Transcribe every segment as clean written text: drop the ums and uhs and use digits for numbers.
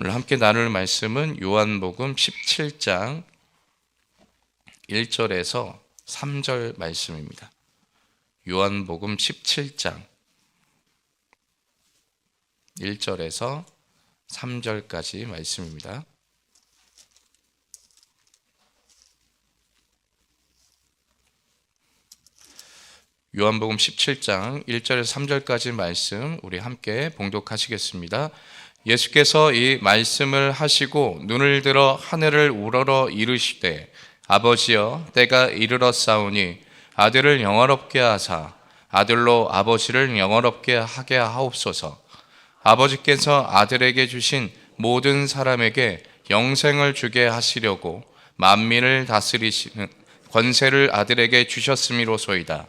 오늘 함께 나눌 말씀은 요한복음 17장 1절에서 3절 말씀입니다. 요한복음 17장 1절에서 3절까지 말씀입니다. 요한복음 17장 1절에서 3절까지 말씀 우리 함께 봉독하시겠습니다. 예수께서 이 말씀을 하시고 눈을 들어 하늘을 우러러 이르시되 아버지여 때가 이르렀사오니 아들을 영화롭게 하사 아들로 아버지를 영화롭게 하게 하옵소서. 아버지께서 아들에게 주신 모든 사람에게 영생을 주게 하시려고 만민을 다스리시는 권세를 아들에게 주셨음이로소이다.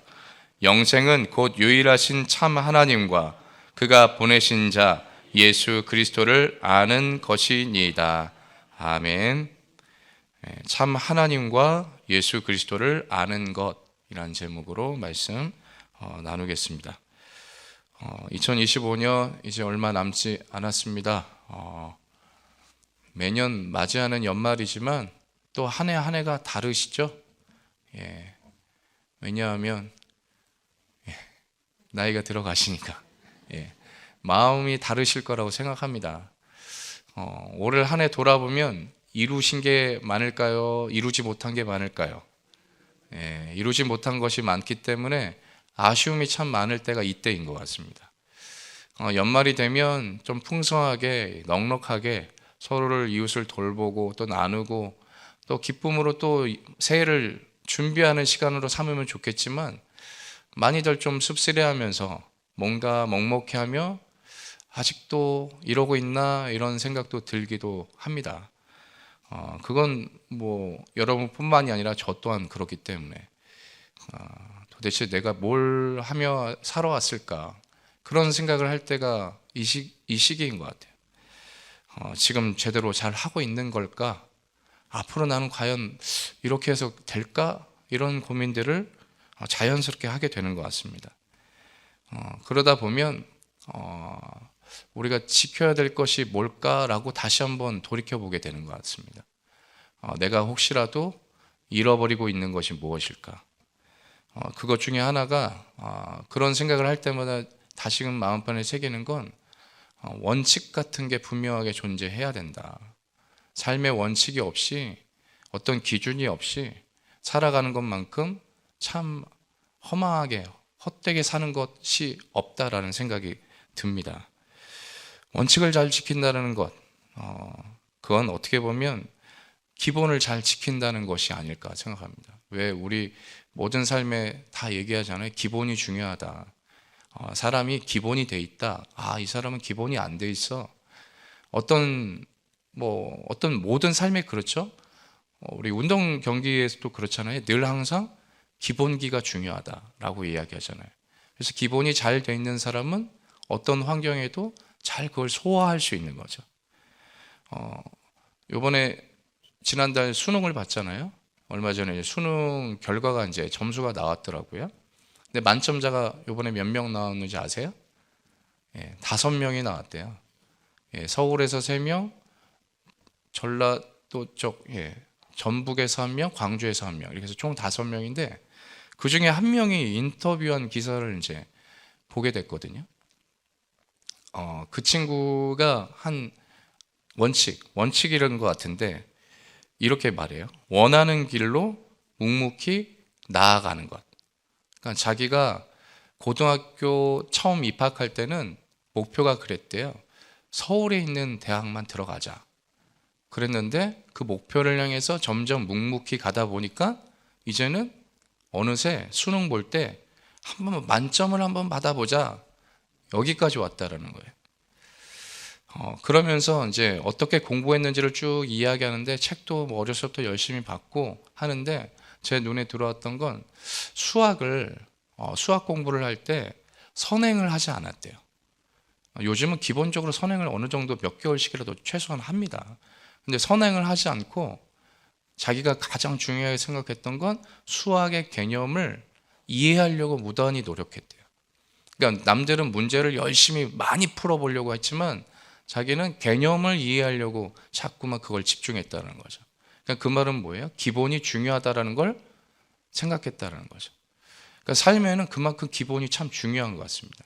영생은 곧 유일하신 참 하나님과 그가 보내신 자 예수 그리스도를 아는 것이니이다. 아멘. 참 하나님과 예수 그리스도를 아는 것이라는 제목으로 말씀 나누겠습니다. 2025년 이제 얼마 남지 않았습니다. 매년 맞이하는 연말이지만 또 한 해 한 해가 다르시죠? 왜냐하면 나이가 들어가시니까 마음이 다르실 거라고 생각합니다. 올해 한 해 돌아보면 이루신 게 많을까요? 이루지 못한 게 많을까요? 이루지 못한 것이 많기 때문에 아쉬움이 참 많을 때가 이때인 것 같습니다. 연말이 되면 좀 풍성하게 넉넉하게 서로를 이웃을 돌보고 또 나누고 또 기쁨으로 또 새해를 준비하는 시간으로 삼으면 좋겠지만 많이들 좀 씁쓸해하면서 뭔가 먹먹해하며 아직도 이러고 있나 이런 생각도 들기도 합니다. 그건 뭐 여러분뿐만이 아니라 저 또한 그렇기 때문에 도대체 내가 뭘 하며 살아왔을까 그런 생각을 할 때가 이 시기인 것 같아요. 지금 제대로 잘 하고 있는 걸까? 앞으로 나는 과연 이렇게 해서 될까? 이런 고민들을 자연스럽게 하게 되는 것 같습니다. 그러다 보면 우리가 지켜야 될 것이 뭘까라고 다시 한번 돌이켜보게 되는 것 같습니다. 내가 혹시라도 잃어버리고 있는 것이 무엇일까? 그것 중에 하나가 그런 생각을 할 때마다 다시금 마음판에 새기는 건 원칙 같은 게 분명하게 존재해야 된다. 삶의 원칙이 없이 어떤 기준이 없이 살아가는 것만큼 참 허망하게 헛되게 사는 것이 없다라는 생각이 듭니다. 원칙을 잘 지킨다는 것, 그건 어떻게 보면 기본을 잘 지킨다는 것이 아닐까 생각합니다. 왜 우리 모든 삶에 다 얘기하잖아요. 기본이 중요하다. 사람이 기본이 돼 있다. 이 사람은 기본이 안 돼 있어. 어떤 모든 삶에 그렇죠. 우리 운동 경기에서도 그렇잖아요. 늘 항상 기본기가 중요하다라고 이야기하잖아요. 그래서 기본이 잘 돼 있는 사람은 어떤 환경에도 잘 그걸 소화할 수 있는 거죠. 요번에 지난달 수능을 봤잖아요. 얼마 전에 수능 결과가 이제 점수가 나왔더라고요. 근데 만점자가 요번에 몇 명 나왔는지 아세요? 5명이 나왔대요. 서울에서 3명, 전라도 쪽, 전북에서 1명, 광주에서 1명, 이렇게 해서 총 5명인데 그 중에 한 명이 인터뷰한 기사를 이제 보게 됐거든요. 그 친구가 한 원칙이라는 것 같은데 이렇게 말해요. 원하는 길로 묵묵히 나아가는 것. 그러니까 자기가 고등학교 처음 입학할 때는 목표가 그랬대요. 서울에 있는 대학만 들어가자. 그랬는데 그 목표를 향해서 점점 묵묵히 가다 보니까 이제는 어느새 수능 볼 때 한번 만점을 한번 받아보자. 여기까지 왔다라는 거예요. 그러면서 이제 어떻게 공부했는지를 쭉 이야기하는데 책도 뭐 어렸을 때부터 열심히 봤고 하는데 제 눈에 들어왔던 건 수학 공부를 할 때 선행을 하지 않았대요. 요즘은 기본적으로 선행을 어느 정도 몇 개월씩이라도 최소한 합니다. 근데 선행을 하지 않고 자기가 가장 중요하게 생각했던 건 수학의 개념을 이해하려고 무던히 노력했대요. 그러니까 남들은 문제를 열심히 많이 풀어보려고 했지만 자기는 개념을 이해하려고 자꾸만 그걸 집중했다는 거죠. 그러니까 그 말은 뭐예요? 기본이 중요하다는 걸 생각했다는 거죠. 그러니까 삶에는 그만큼 기본이 참 중요한 것 같습니다.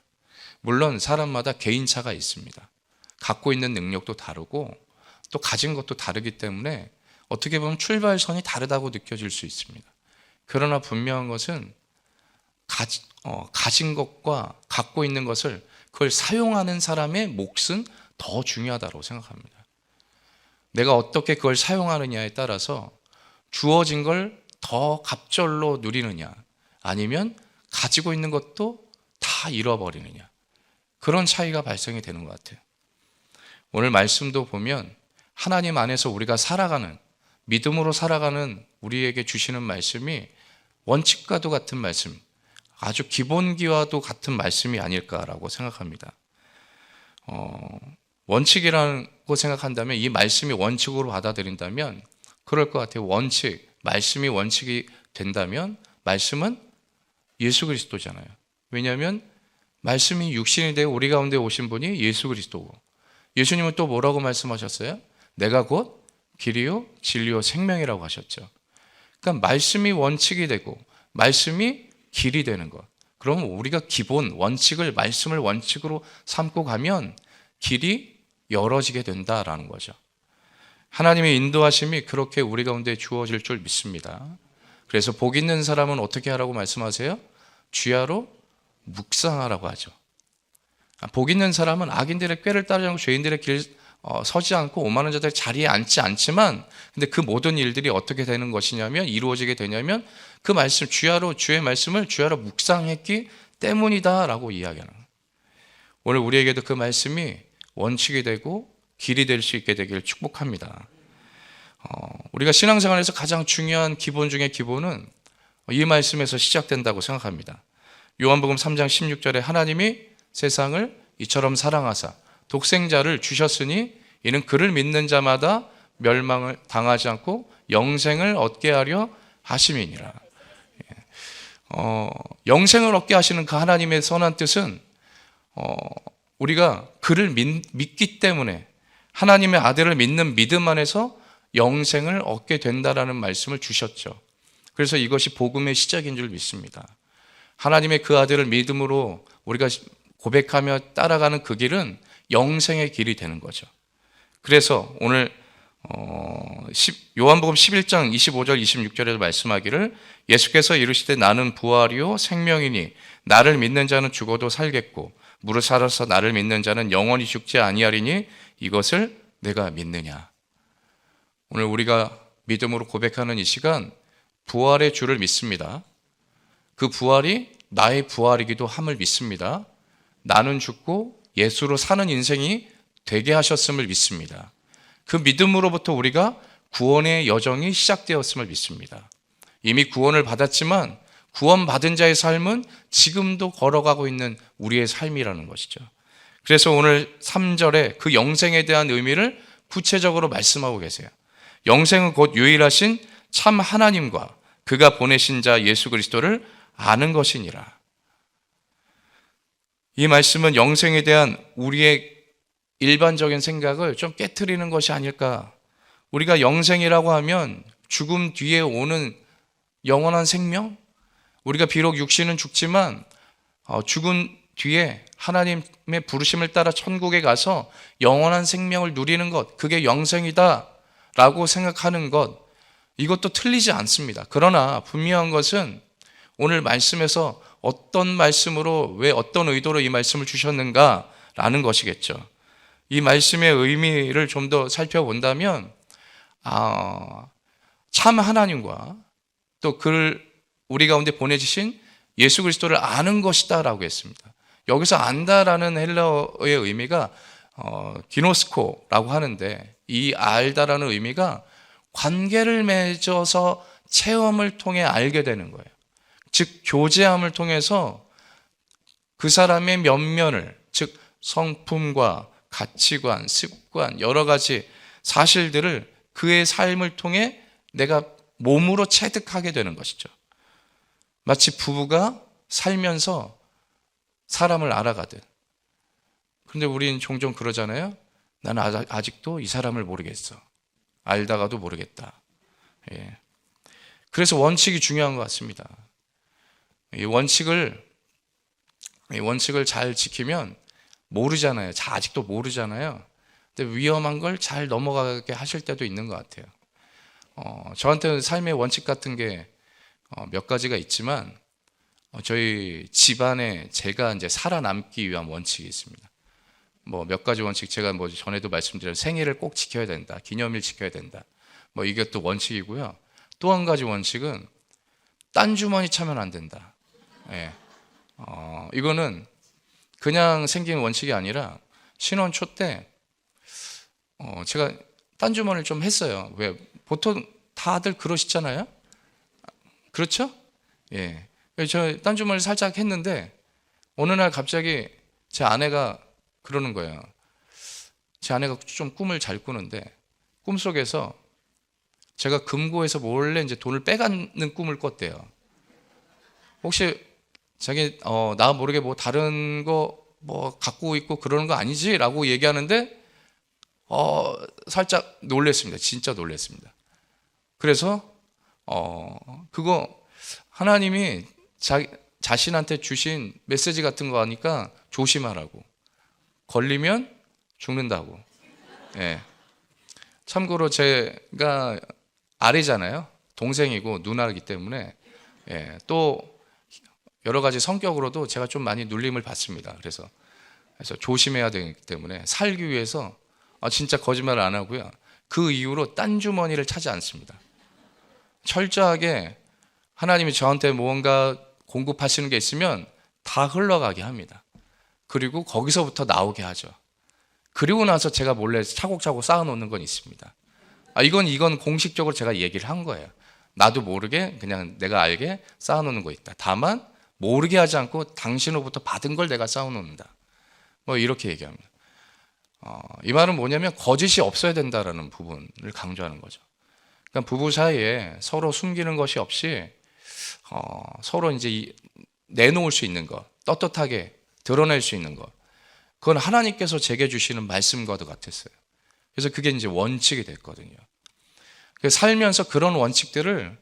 물론 사람마다 개인차가 있습니다. 갖고 있는 능력도 다르고 또 가진 것도 다르기 때문에 어떻게 보면 출발선이 다르다고 느껴질 수 있습니다. 그러나 분명한 것은 가진 것과 갖고 있는 것을 그걸 사용하는 사람의 몫은 더 중요하다고 생각합니다. 내가 어떻게 그걸 사용하느냐에 따라서 주어진 걸 더 갑절로 누리느냐, 아니면 가지고 있는 것도 다 잃어버리느냐, 그런 차이가 발생이 되는 것 같아요. 오늘 말씀도 보면 하나님 안에서 우리가 살아가는, 믿음으로 살아가는 우리에게 주시는 말씀이 원칙과도 같은 말씀, 아주 기본기와도 같은 말씀이 아닐까라고 생각합니다. 원칙이라고 생각한다면, 이 말씀이 원칙으로 받아들인다면 그럴 것 같아요. 말씀이 원칙이 된다면 말씀은 예수 그리스도잖아요. 왜냐하면 말씀이 육신이 되어 우리 가운데 오신 분이 예수 그리스도고, 예수님은 또 뭐라고 말씀하셨어요? 내가 곧 길이요 진리요 생명이라고 하셨죠. 그러니까 말씀이 원칙이 되고 말씀이 길이 되는 것. 그러면 우리가 기본 원칙을, 말씀을 원칙으로 삼고 가면 길이 열어지게 된다라는 거죠. 하나님의 인도하심이 그렇게 우리 가운데 주어질 줄 믿습니다. 그래서 복 있는 사람은 어떻게 하라고 말씀하세요? 주야로 묵상하라고 하죠. 복 있는 사람은 악인들의 꾀를 따르지 않고 죄인들의 길 서지 않고 오만한 자들의 자리에 앉지 않지만, 근데 그 모든 일들이 어떻게 되는 것이냐면, 이루어지게 되냐면 그 말씀, 주의 말씀을 주야로 묵상했기 때문이다라고 이야기하는 거예요. 오늘 우리에게도 그 말씀이 원칙이 되고 길이 될 수 있게 되길 축복합니다. 우리가 신앙생활에서 가장 중요한 기본 중의 기본은 이 말씀에서 시작된다고 생각합니다. 요한복음 3장 16절에 하나님이 세상을 이처럼 사랑하사 독생자를 주셨으니 이는 그를 믿는 자마다 멸망을 당하지 않고 영생을 얻게 하려 하심이니라. 영생을 얻게 하시는 그 하나님의 선한 뜻은 우리가 그를 믿기 때문에, 하나님의 아들을 믿는 믿음 안에서 영생을 얻게 된다라는 말씀을 주셨죠. 그래서 이것이 복음의 시작인 줄 믿습니다. 하나님의 그 아들을 믿음으로 우리가 고백하며 따라가는 그 길은 영생의 길이 되는 거죠. 그래서 오늘 요한복음 11장 25절 26절에도 말씀하기를, 예수께서 이르시되 나는 부활이요 생명이니 나를 믿는 자는 죽어도 살겠고 무릇 살아서 나를 믿는 자는 영원히 죽지 아니하리니 이것을 내가 믿느냐. 오늘 우리가 믿음으로 고백하는 이 시간, 부활의 주를 믿습니다. 그 부활이 나의 부활이기도 함을 믿습니다. 나는 죽고 예수로 사는 인생이 되게 하셨음을 믿습니다. 그 믿음으로부터 우리가 구원의 여정이 시작되었음을 믿습니다. 이미 구원을 받았지만 구원받은 자의 삶은 지금도 걸어가고 있는 우리의 삶이라는 것이죠. 그래서 오늘 3절에 그 영생에 대한 의미를 구체적으로 말씀하고 계세요. 영생은 곧 유일하신 참 하나님과 그가 보내신 자 예수 그리스도를 아는 것이니라. 이 말씀은 영생에 대한 우리의 일반적인 생각을 좀 깨트리는 것이 아닐까. 우리가 영생이라고 하면 죽음 뒤에 오는 영원한 생명? 우리가 비록 육신은 죽지만 죽은 뒤에 하나님의 부르심을 따라 천국에 가서 영원한 생명을 누리는 것, 그게 영생이다 라고 생각하는 것, 이것도 틀리지 않습니다. 그러나 분명한 것은 오늘 말씀에서 어떤 말씀으로, 왜 어떤 의도로 이 말씀을 주셨는가 라는 것이겠죠. 이 말씀의 의미를 좀 더 살펴본다면 참 하나님과 또 그를 우리 가운데 보내주신 예수 그리스도를 아는 것이다 라고 했습니다. 여기서 안다라는 헬라어의 의미가 기노스코라고 하는데, 이 알다라는 의미가 관계를 맺어서 체험을 통해 알게 되는 거예요. 즉 교제함을 통해서 그 사람의 면면을, 즉 성품과 가치관, 습관, 여러 가지 사실들을 그의 삶을 통해 내가 몸으로 체득하게 되는 것이죠. 마치 부부가 살면서 사람을 알아가듯. 그런데 우리는 종종 그러잖아요. 나는 아직도 이 사람을 모르겠어. 알다가도 모르겠다. 예. 그래서 원칙이 중요한 것 같습니다. 이 원칙을 잘 지키면 모르잖아요. 아직도 모르잖아요. 근데 위험한 걸 잘 넘어가게 하실 때도 있는 것 같아요. 저한테는 삶의 원칙 같은 게 몇 가지가 있지만 저희 집안에 제가 이제 살아남기 위한 원칙이 있습니다. 뭐 몇 가지 원칙 제가 뭐 전에도 말씀드린 생일을 꼭 지켜야 된다, 기념일 지켜야 된다. 뭐 이게 또 원칙이고요. 또 한 가지 원칙은 딴 주머니 차면 안 된다. 예. 이거는 그냥 생긴 원칙이 아니라 신혼 초 때 제가 딴 주머니를 좀 했어요. 왜 보통 다들 그러시잖아요. 그렇죠? 예. 저 딴 주머니를 살짝 했는데 어느 날 갑자기 제 아내가 그러는 거예요. 제 아내가 좀 꿈을 잘 꾸는데 꿈속에서 제가 금고에서 몰래 이제 돈을 빼가는 꿈을 꿨대요. 혹시 자기 나 모르게 뭐 다른 거 뭐 갖고 있고 그러는 거 아니지라고 얘기하는데 살짝 놀랬습니다. 진짜 놀랬습니다. 그래서 그거 하나님이 자신한테 주신 메시지 같은 거 하니까 조심하라고. 걸리면 죽는다고. 예. 참고로 제가 아래잖아요. 동생이고 누나이기 때문에 또 여러 가지 성격으로도 제가 좀 많이 눌림을 받습니다. 그래서 조심해야 되기 때문에 살기 위해서 진짜 거짓말을 안 하고요. 그 이후로 딴 주머니를 차지 않습니다. 철저하게 하나님이 저한테 무언가 공급하시는 게 있으면 다 흘러가게 합니다. 그리고 거기서부터 나오게 하죠. 그리고 나서 제가 몰래 차곡차곡 쌓아놓는 건 있습니다. 이건 공식적으로 제가 얘기를 한 거예요. 나도 모르게 그냥 내가 알게 쌓아놓는 거 있다. 다만 모르게 하지 않고 당신으로부터 받은 걸 내가 쌓아놓는다. 뭐 이렇게 얘기합니다. 이 말은 뭐냐면 거짓이 없어야 된다라는 부분을 강조하는 거죠. 그러니까 부부 사이에 서로 숨기는 것이 없이 서로 이제 내놓을 수 있는 것, 떳떳하게 드러낼 수 있는 것, 그건 하나님께서 제게 주시는 말씀과도 같았어요. 그래서 그게 이제 원칙이 됐거든요. 살면서 그런 원칙들을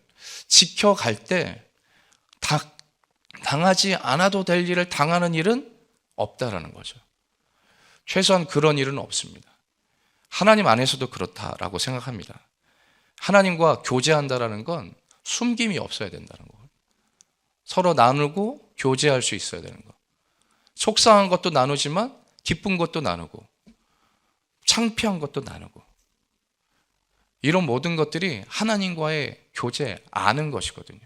지켜갈 때 당하지 않아도 될 일을 당하는 일은 없다라는 거죠. 최소한 그런 일은 없습니다. 하나님 안에서도 그렇다라고 생각합니다. 하나님과 교제한다라는 건 숨김이 없어야 된다는 거예요. 서로 나누고 교제할 수 있어야 되는 거. 속상한 것도 나누지만 기쁜 것도 나누고 창피한 것도 나누고 이런 모든 것들이 하나님과의 교제, 아는 것이거든요.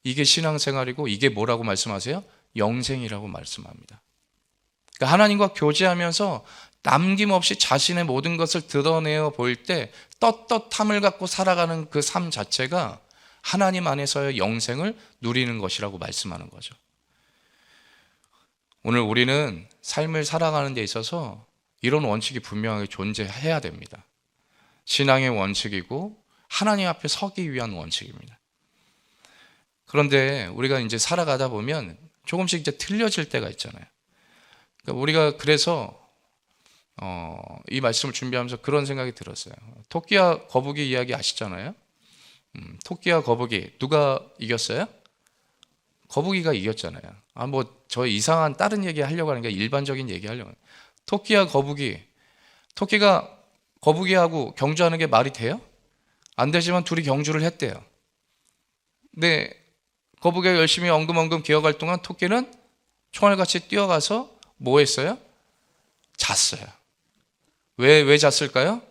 이게 신앙생활이고 이게 뭐라고 말씀하세요? 영생이라고 말씀합니다. 그러니까 하나님과 교제하면서 남김없이 자신의 모든 것을 드러내어 보일 때 떳떳함을 갖고 살아가는 그 삶 자체가 하나님 안에서의 영생을 누리는 것이라고 말씀하는 거죠. 오늘 우리는 삶을 살아가는 데 있어서 이런 원칙이 분명하게 존재해야 됩니다. 신앙의 원칙이고 하나님 앞에 서기 위한 원칙입니다. 그런데 우리가 이제 살아가다 보면 조금씩 이제 틀려질 때가 있잖아요. 그러니까 우리가 그래서 이 말씀을 준비하면서 그런 생각이 들었어요. 토끼와 거북이 이야기 아시잖아요. 토끼와 거북이 누가 이겼어요? 거북이가 이겼잖아요. 뭐 저 이상한 다른 얘기 하려고 하는 게 일반적인 얘기 하려고 하는 거예요. 토끼와 거북이, 토끼가 거북이하고 경주하는 게 말이 돼요? 안 되지만 둘이 경주를 했대요. 근데 거북이가 열심히 엉금엉금 기어갈 동안 토끼는 총알같이 뛰어가서 뭐 했어요? 잤어요. 왜 잤을까요?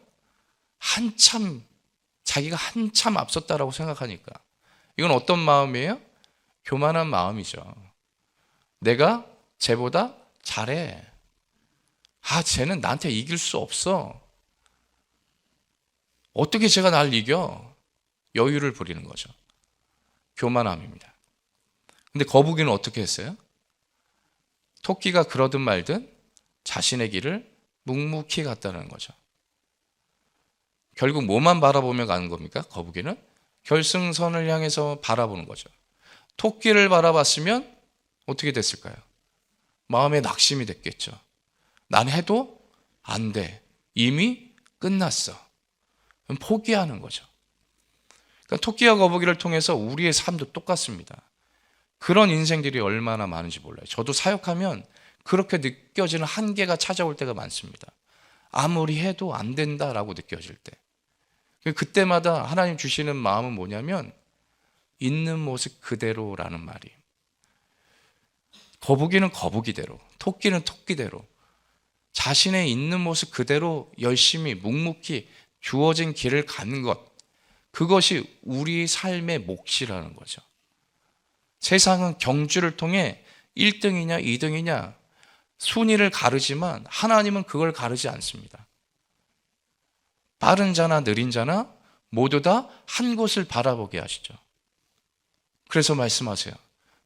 자기가 한참 앞섰다라고 생각하니까. 이건 어떤 마음이에요? 교만한 마음이죠. 내가 쟤보다 잘해. 쟤는 나한테 이길 수 없어. 어떻게 쟤가 날 이겨? 여유를 부리는 거죠. 교만함입니다. 근데 거북이는 어떻게 했어요? 토끼가 그러든 말든 자신의 길을 묵묵히 갔다는 거죠. 결국 뭐만 바라보며 가는 겁니까? 거북이는 결승선을 향해서 바라보는 거죠. 토끼를 바라봤으면 어떻게 됐을까요? 마음에 낙심이 됐겠죠. 난 해도 안 돼. 이미 끝났어. 포기하는 거죠. 그러니까 토끼와 거북이를 통해서 우리의 삶도 똑같습니다. 그런 인생들이 얼마나 많은지 몰라요. 저도 사역하면 그렇게 느껴지는 한계가 찾아올 때가 많습니다. 아무리 해도 안 된다라고 느껴질 때. 그때마다 하나님 주시는 마음은 뭐냐면 있는 모습 그대로라는 말이에요. 거북이는 거북이대로, 토끼는 토끼대로 자신의 있는 모습 그대로 열심히 묵묵히 주어진 길을 가는 것, 그것이 우리 삶의 몫이라는 거죠. 세상은 경주를 통해 1등이냐 2등이냐 순위를 가르지만 하나님은 그걸 가르지 않습니다. 빠른 자나 느린 자나 모두 다 한 곳을 바라보게 하시죠. 그래서 말씀하세요.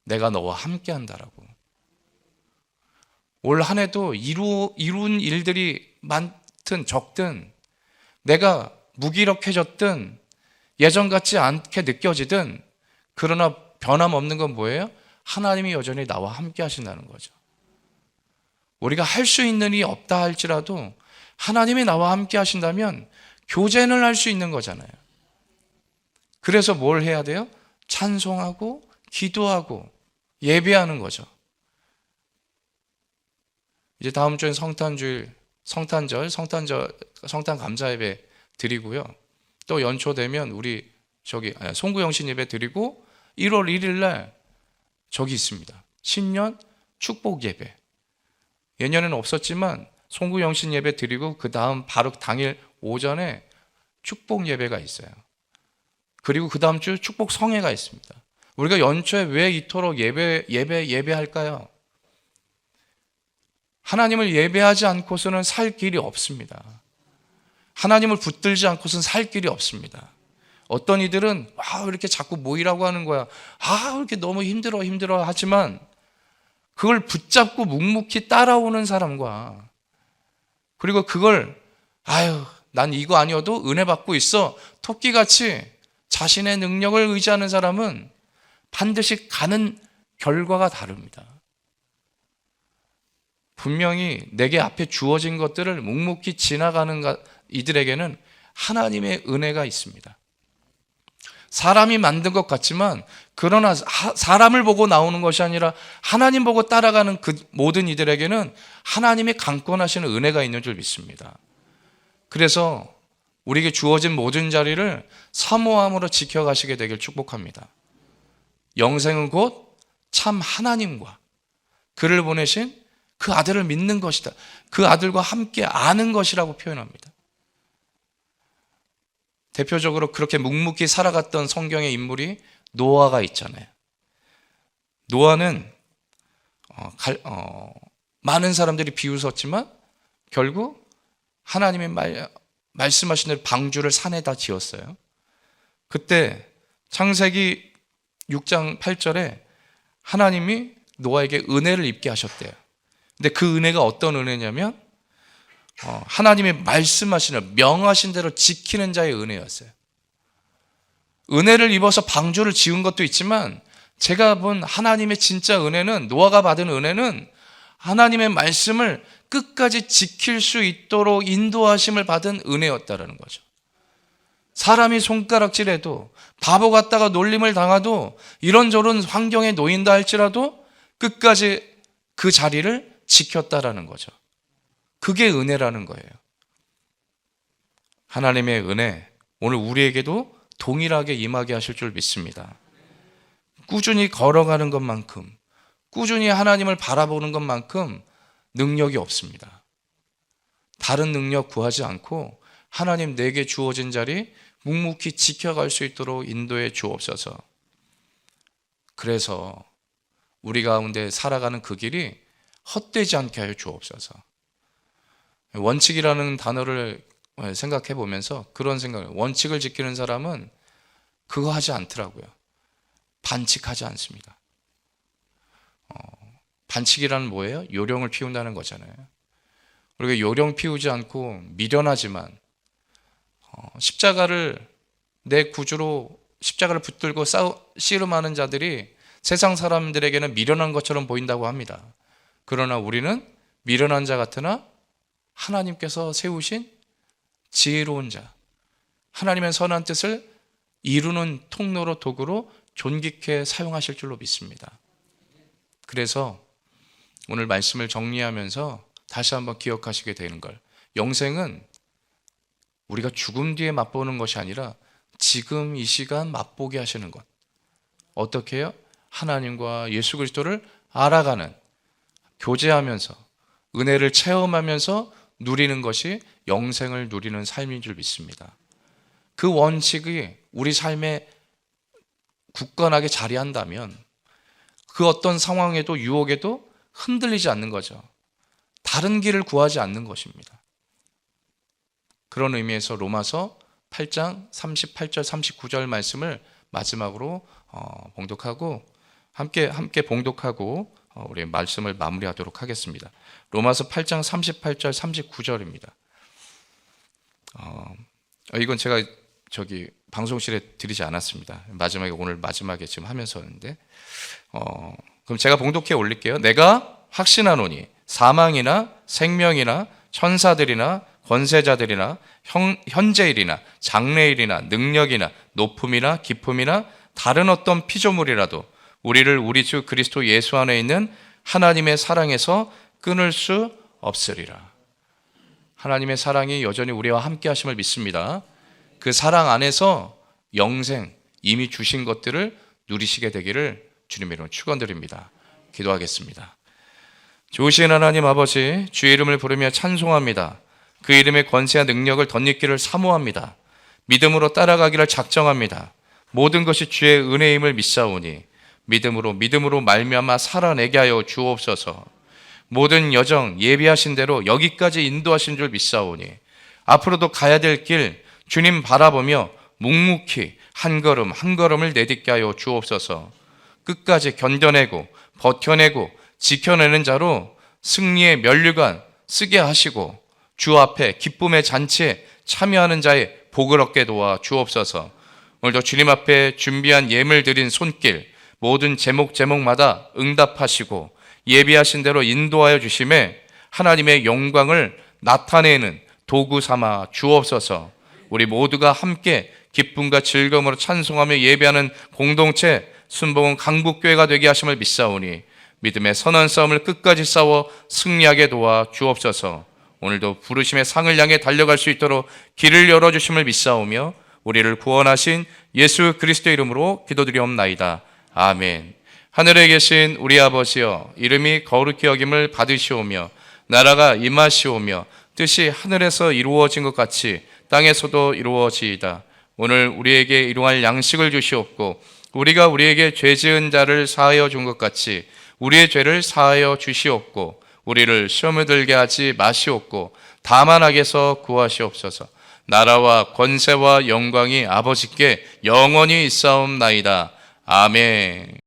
내가 너와 함께 한다라고. 올 한 해도 이룬 일들이 많든 적든, 내가 무기력해졌든 예전 같지 않게 느껴지든, 그러나 변함없는 건 뭐예요? 하나님이 여전히 나와 함께 하신다는 거죠. 우리가 할 수 있는 일이 없다 할지라도 하나님이 나와 함께 하신다면 교제는 할 수 있는 거잖아요. 그래서 뭘 해야 돼요? 찬송하고 기도하고 예배하는 거죠. 이제 다음 주엔 성탄절, 성탄 감사 예배 드리고요. 또 연초 되면 우리 송구영신 예배 드리고 1월 1일 날 저기 있습니다. 신년 축복 예배. 예년에는 없었지만 송구영신 예배 드리고 그 다음 바로 당일 오전에 축복 예배가 있어요. 그리고 그 다음 주 축복 성회가 있습니다. 우리가 연초에 왜 이토록 예배할까요? 하나님을 예배하지 않고서는 살 길이 없습니다. 하나님을 붙들지 않고서는 살 길이 없습니다. 어떤 이들은 왜 이렇게 자꾸 모이라고 하는 거야? 왜 이렇게 너무 힘들어 하지만 그걸 붙잡고 묵묵히 따라오는 사람과, 그리고 그걸 난 이거 아니어도 은혜 받고 있어 토끼같이 자신의 능력을 의지하는 사람은 반드시 가는 결과가 다릅니다. 분명히 내게 앞에 주어진 것들을 묵묵히 지나가는 이들에게는 하나님의 은혜가 있습니다. 사람이 만든 것 같지만, 그러나 사람을 보고 나오는 것이 아니라 하나님 보고 따라가는 그 모든 이들에게는 하나님의 강권하시는 은혜가 있는 줄 믿습니다. 그래서 우리에게 주어진 모든 자리를 사모함으로 지켜가시게 되길 축복합니다. 영생은 곧 참 하나님과 그를 보내신 그 아들을 믿는 것이다. 그 아들과 함께 아는 것이라고 표현합니다. 대표적으로 그렇게 묵묵히 살아갔던 성경의 인물이 노아가 있잖아요. 노아는 많은 사람들이 비웃었지만 결국 하나님의 말씀하신 대로 방주를 산에다 지었어요. 그때 창세기 6장 8절에 하나님이 노아에게 은혜를 입게 하셨대요. 근데 그 은혜가 어떤 은혜냐면 하나님이 말씀하시는, 명하신 대로 지키는 자의 은혜였어요. 은혜를 입어서 방주를 지은 것도 있지만, 제가 본 하나님의 진짜 은혜는, 노아가 받은 은혜는 하나님의 말씀을 끝까지 지킬 수 있도록 인도하심을 받은 은혜였다라는 거죠. 사람이 손가락질해도, 바보 같다가 놀림을 당하도, 이런저런 환경에 놓인다 할지라도 끝까지 그 자리를 지켰다라는 거죠. 그게 은혜라는 거예요. 하나님의 은혜, 오늘 우리에게도 동일하게 임하게 하실 줄 믿습니다. 꾸준히 걸어가는 것만큼, 꾸준히 하나님을 바라보는 것만큼 능력이 없습니다. 다른 능력 구하지 않고 하나님 내게 주어진 자리 묵묵히 지켜갈 수 있도록 인도해 주옵소서. 그래서 우리 가운데 살아가는 그 길이 헛되지 않게 하여 주옵소서. 원칙이라는 단어를 생각해 보면서 그런 생각을, 원칙을 지키는 사람은 그거 하지 않더라고요. 반칙하지 않습니다. 반칙이라는 뭐예요? 요령을 피운다는 거잖아요. 우리가 요령 피우지 않고 미련하지만 십자가를 내 구주로 십자가를 붙들고 씨름하는 자들이 세상 사람들에게는 미련한 것처럼 보인다고 합니다. 그러나 우리는 미련한 자 같으나 하나님께서 세우신 지혜로운 자, 하나님의 선한 뜻을 이루는 통로로 도구로 존귀케 사용하실 줄로 믿습니다. 그래서 오늘 말씀을 정리하면서 다시 한번 기억하시게 되는 걸, 영생은 우리가 죽음 뒤에 맛보는 것이 아니라 지금 이 시간 맛보게 하시는 것. 어떻게 해요? 하나님과 예수 그리스도를 알아가는, 교제하면서 은혜를 체험하면서 누리는 것이 영생을 누리는 삶인 줄 믿습니다. 그 원칙이 우리 삶에 굳건하게 자리한다면 그 어떤 상황에도 유혹에도 흔들리지 않는 거죠. 다른 길을 구하지 않는 것입니다. 그런 의미에서 로마서 8장 38절 39절 말씀을 마지막으로 봉독하고 함께 봉독하고 우리 말씀을 마무리하도록 하겠습니다. 로마서 8장 38절 39절입니다. 이건 제가 방송실에 드리지 않았습니다. 오늘 마지막에 지금 하면서 했는데, 그럼 제가 봉독해 올릴게요. 내가 확신하노니 사망이나 생명이나 천사들이나 권세자들이나 현재일이나 장래일이나 능력이나 높음이나 깊음이나 다른 어떤 피조물이라도 우리를 우리 주 그리스도 예수 안에 있는 하나님의 사랑에서 끊을 수 없으리라. 하나님의 사랑이 여전히 우리와 함께 하심을 믿습니다. 그 사랑 안에서 영생, 이미 주신 것들을 누리시게 되기를 주님의 이름으로 축원드립니다. 기도하겠습니다. 좋으신 하나님 아버지, 주의 이름을 부르며 찬송합니다. 그 이름의 권세와 능력을 덧입기를 사모합니다. 믿음으로 따라가기를 작정합니다. 모든 것이 주의 은혜임을 믿사오니 믿음으로 말미암아 살아내게 하여 주옵소서. 모든 여정 예비하신 대로 여기까지 인도하신 줄 믿사오니 앞으로도 가야 될 길 주님 바라보며 묵묵히 한 걸음 한 걸음을 내딛게 하여 주옵소서. 끝까지 견뎌내고 버텨내고 지켜내는 자로 승리의 면류관 쓰게 하시고 주 앞에 기쁨의 잔치에 참여하는 자의 복을 얻게 도와 주옵소서. 오늘도 주님 앞에 준비한 예물 드린 손길 모든 제목마다 응답하시고 예비하신 대로 인도하여 주심에 하나님의 영광을 나타내는 도구 삼아 주옵소서. 우리 모두가 함께 기쁨과 즐거움으로 찬송하며 예배하는 공동체 순복음 강북교회가 되게 하심을 믿사오니 믿음의 선한 싸움을 끝까지 싸워 승리하게 도와 주옵소서. 오늘도 부르심의 상을 향해 달려갈 수 있도록 길을 열어주심을 믿사오며 우리를 구원하신 예수 그리스도의 이름으로 기도드리옵나이다. 아멘. 하늘에 계신 우리 아버지여, 이름이 거룩히 여김을 받으시오며 나라가 임하시오며 뜻이 하늘에서 이루어진 것 같이 땅에서도 이루어지이다. 오늘 우리에게 일용할 양식을 주시옵고 우리가 우리에게 죄 지은 자를 사하여 준 것 같이 우리의 죄를 사하여 주시옵고 우리를 시험에 들게 하지 마시옵고 다만 악에서 구하시옵소서. 나라와 권세와 영광이 아버지께 영원히 있사옵나이다. 아멘.